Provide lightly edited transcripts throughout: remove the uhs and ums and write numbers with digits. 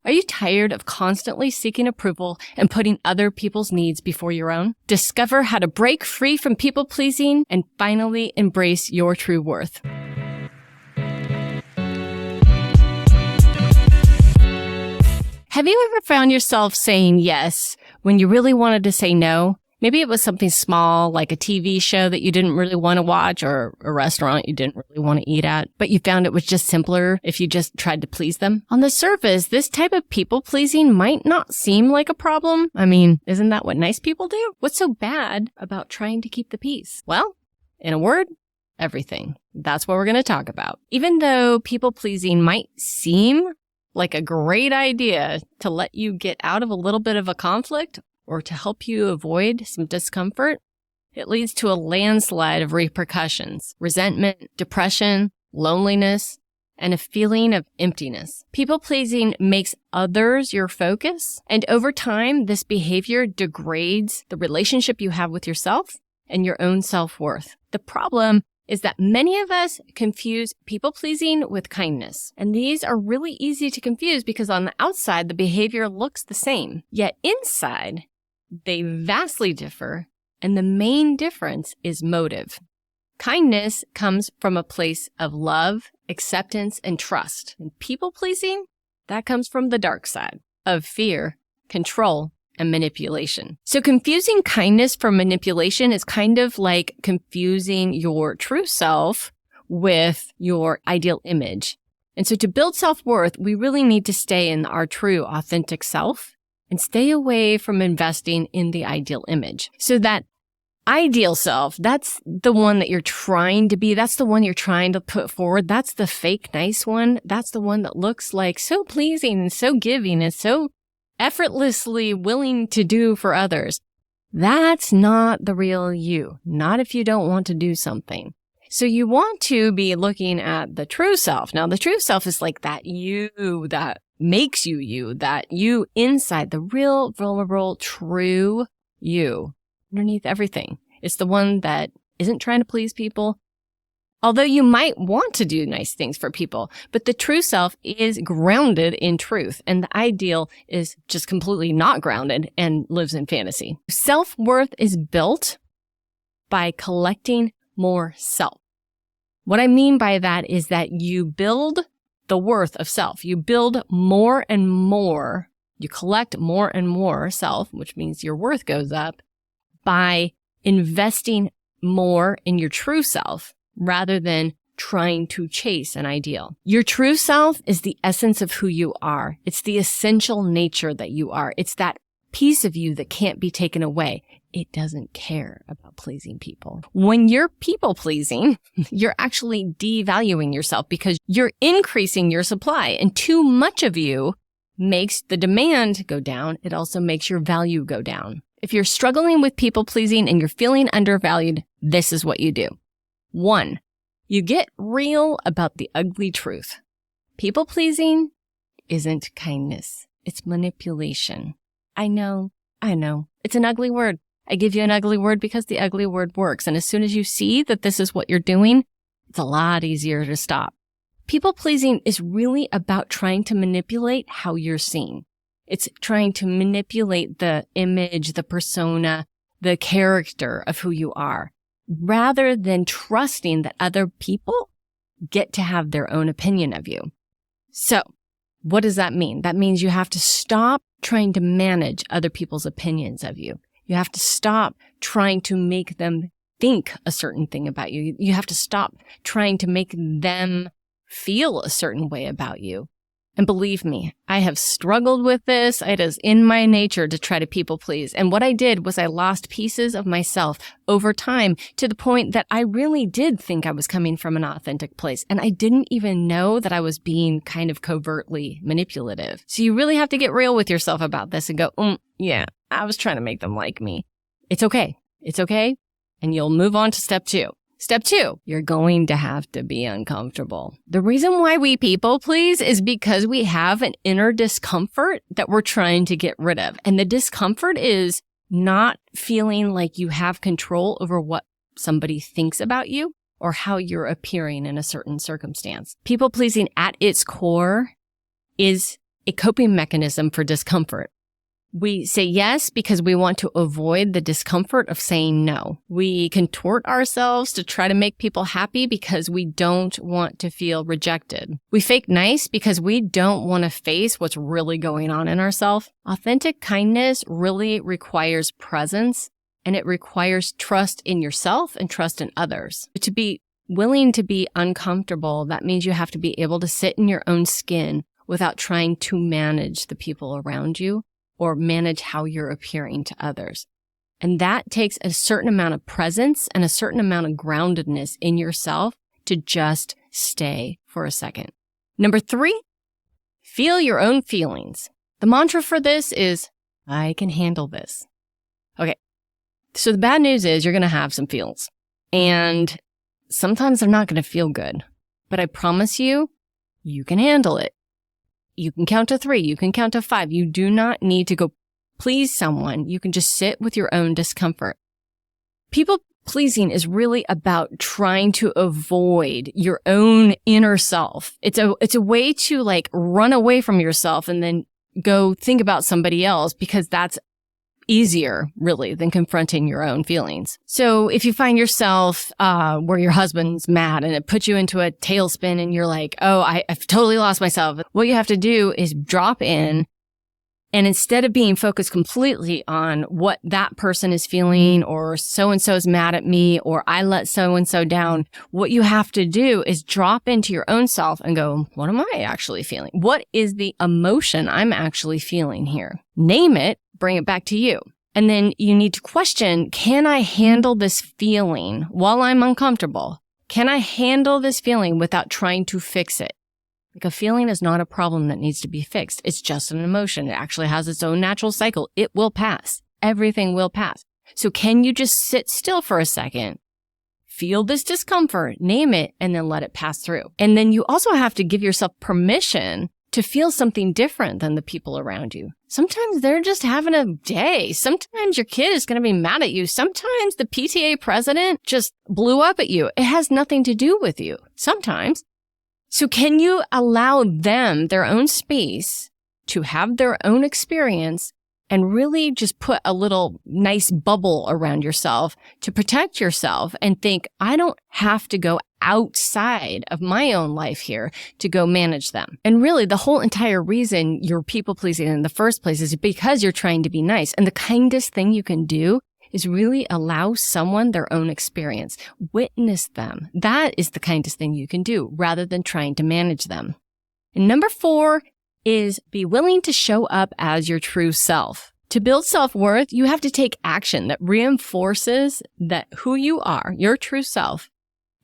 Are you tired of constantly seeking approval and putting other people's needs before your own? Discover how to break free from people-pleasing and finally embrace your true worth. Have you ever found yourself saying yes when you really wanted to say no? Maybe it was something small, like a TV show that you didn't really want to watch or a restaurant you didn't really want to eat at, but you found it was just simpler if you just tried to please them. On the surface, this type of people-pleasing might not seem like a problem. I mean, isn't that what nice people do? What's so bad about trying to keep the peace? Well, in a word, everything. That's what we're going to talk about. Even though people-pleasing might seem like a great idea to let you get out of a little bit of a conflict, or to help you avoid some discomfort, it leads to a landslide of repercussions, resentment, depression, loneliness, and a feeling of emptiness. People-pleasing makes others your focus, and over time, this behavior degrades the relationship you have with yourself and your own self-worth. The problem is that many of us confuse people-pleasing with kindness. And these are really easy to confuse because on the outside, the behavior looks the same. Yet inside, they vastly differ, and the main difference is motive. Kindness comes from a place of love, acceptance, and trust. And people-pleasing, that comes from the dark side of fear, control, and manipulation. So confusing kindness for manipulation is kind of like confusing your true self with your ideal image. And so to build self-worth, we really need to stay in our true, authentic self and stay away from investing in the ideal image. So that ideal self, that's the one that you're trying to be. That's the one you're trying to put forward. That's the fake nice one. That's the one that looks like so pleasing and so giving and so effortlessly willing to do for others. That's not the real you, not if you don't want to do something. So you want to be looking at the true self. Now, the true self is like that you that makes you, that you inside, the real, vulnerable, true you underneath everything. It's the one that isn't trying to please people. Although you might want to do nice things for people, but the true self is grounded in truth, and the ideal is just completely not grounded and lives in fantasy. Self-worth is built by collecting more self. What I mean by that is that you build the worth of self. You build more and more, you collect more and more self, which means your worth goes up by investing more in your true self rather than trying to chase an ideal. Your true self is the essence of who you are. It's the essential nature that you are. It's that piece of you that can't be taken away. It doesn't care about pleasing people. When you're people-pleasing, you're actually devaluing yourself because you're increasing your supply, and too much of you makes the demand go down. It also makes your value go down. If you're struggling with people-pleasing and you're feeling undervalued, this is what you do. 1, you get real about the ugly truth. People-pleasing isn't kindness. It's manipulation. I know. It's an ugly word. I give you an ugly word because the ugly word works. And as soon as you see that this is what you're doing, it's a lot easier to stop. People-pleasing is really about trying to manipulate how you're seen. It's trying to manipulate the image, the persona, the character of who you are, rather than trusting that other people get to have their own opinion of you. So, what does that mean? That means you have to stop trying to manage other people's opinions of you. You have to stop trying to make them think a certain thing about you. You have to stop trying to make them feel a certain way about you. And believe me, I have struggled with this. It is in my nature to try to people please. And what I did was I lost pieces of myself over time to the point that I really did think I was coming from an authentic place. And I didn't even know that I was being kind of covertly manipulative. So you really have to get real with yourself about this and go, yeah, I was trying to make them like me. It's okay. It's okay. And you'll move on to step 2. Step 2, you're going to have to be uncomfortable. The reason why we people please is because we have an inner discomfort that we're trying to get rid of. And the discomfort is not feeling like you have control over what somebody thinks about you or how you're appearing in a certain circumstance. People pleasing at its core is a coping mechanism for discomfort. We say yes because we want to avoid the discomfort of saying no. We contort ourselves to try to make people happy because we don't want to feel rejected. We fake nice because we don't want to face what's really going on in ourselves. Authentic kindness really requires presence, and it requires trust in yourself and trust in others. To be willing to be uncomfortable, that means you have to be able to sit in your own skin without trying to manage the people around you or manage how you're appearing to others. And that takes a certain amount of presence and a certain amount of groundedness in yourself to just stay for a second. Number 3, feel your own feelings. The mantra for this is, I can handle this. Okay, so the bad news is you're going to have some feels. And sometimes they're not going to feel good. But I promise you, you can handle it. You can count to 3. You can count to 5. You do not need to go please someone. You can just sit with your own discomfort. People pleasing is really about trying to avoid your own inner self. It's a way to like run away from yourself and then go think about somebody else because that's easier, really, than confronting your own feelings. So if you find yourself where your husband's mad and it puts you into a tailspin and you're like, oh, I've totally lost myself. What you have to do is drop in, and instead of being focused completely on what that person is feeling or so-and-so is mad at me or I let so-and-so down, what you have to do is drop into your own self and go, what am I actually feeling? What is the emotion I'm actually feeling here? Name it. Bring it back to you. And then you need to question, can I handle this feeling while I'm uncomfortable? Can I handle this feeling without trying to fix it? Like a feeling is not a problem that needs to be fixed. It's just an emotion. It actually has its own natural cycle. It will pass. Everything will pass. So can you just sit still for a second, feel this discomfort, name it, and then let it pass through? And then you also have to give yourself permission to feel something different than the people around you. Sometimes they're just having a day. Sometimes your kid is going to be mad at you. Sometimes the PTA president just blew up at you. It has nothing to do with you. Sometimes. So can you allow them their own space to have their own experience and really just put a little nice bubble around yourself to protect yourself and think, I don't have to go outside of my own life here to go manage them. And really the whole entire reason you're people pleasing in the first place is because you're trying to be nice. And the kindest thing you can do is really allow someone their own experience. Witness them. That is the kindest thing you can do rather than trying to manage them. And number 4 is be willing to show up as your true self. To build self-worth, you have to take action that reinforces that who you are, your true self,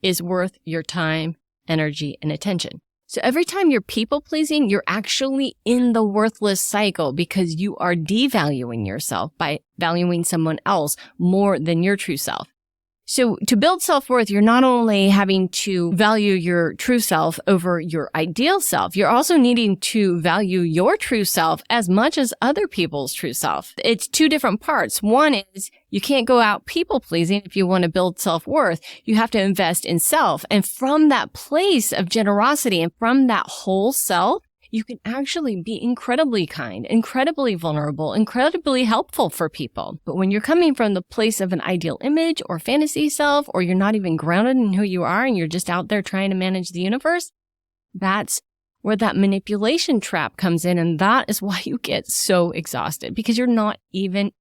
is worth your time, energy, and attention. So every time you're people-pleasing, you're actually in the worthless cycle because you are devaluing yourself by valuing someone else more than your true self. So to build self-worth, you're not only having to value your true self over your ideal self, you're also needing to value your true self as much as other people's true self. It's 2 different parts. One is you can't go out people-pleasing if you want to build self-worth. You have to invest in self. And from that place of generosity and from that whole self, you can actually be incredibly kind, incredibly vulnerable, incredibly helpful for people. But when you're coming from the place of an ideal image or fantasy self, or you're not even grounded in who you are and you're just out there trying to manage the universe, that's where that manipulation trap comes in. And that is why you get so exhausted because you're not even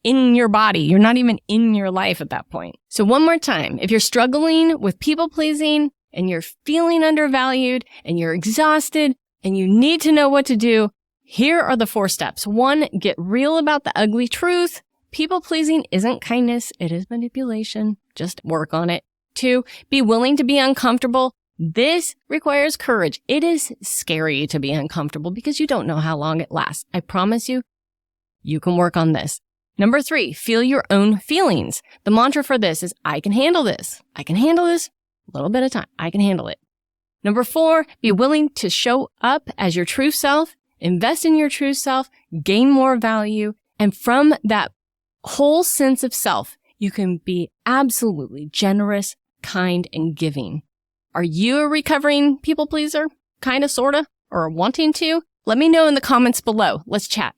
in your body. You're not even in your life at that point. So one more time, if you're struggling with people pleasing and you're feeling undervalued and you're exhausted, and you need to know what to do, here are the 4 steps. 1, get real about the ugly truth. People-pleasing isn't kindness. It is manipulation. Just work on it. 2, be willing to be uncomfortable. This requires courage. It is scary to be uncomfortable because you don't know how long it lasts. I promise you, you can work on this. Number 3, feel your own feelings. The mantra for this is, I can handle this. I can handle this. A little bit of time. I can handle it. Number 4, be willing to show up as your true self, invest in your true self, gain more value, and from that whole sense of self, you can be absolutely generous, kind, and giving. Are you a recovering people pleaser? Kinda, sorta, or wanting to? Let me know in the comments below. Let's chat.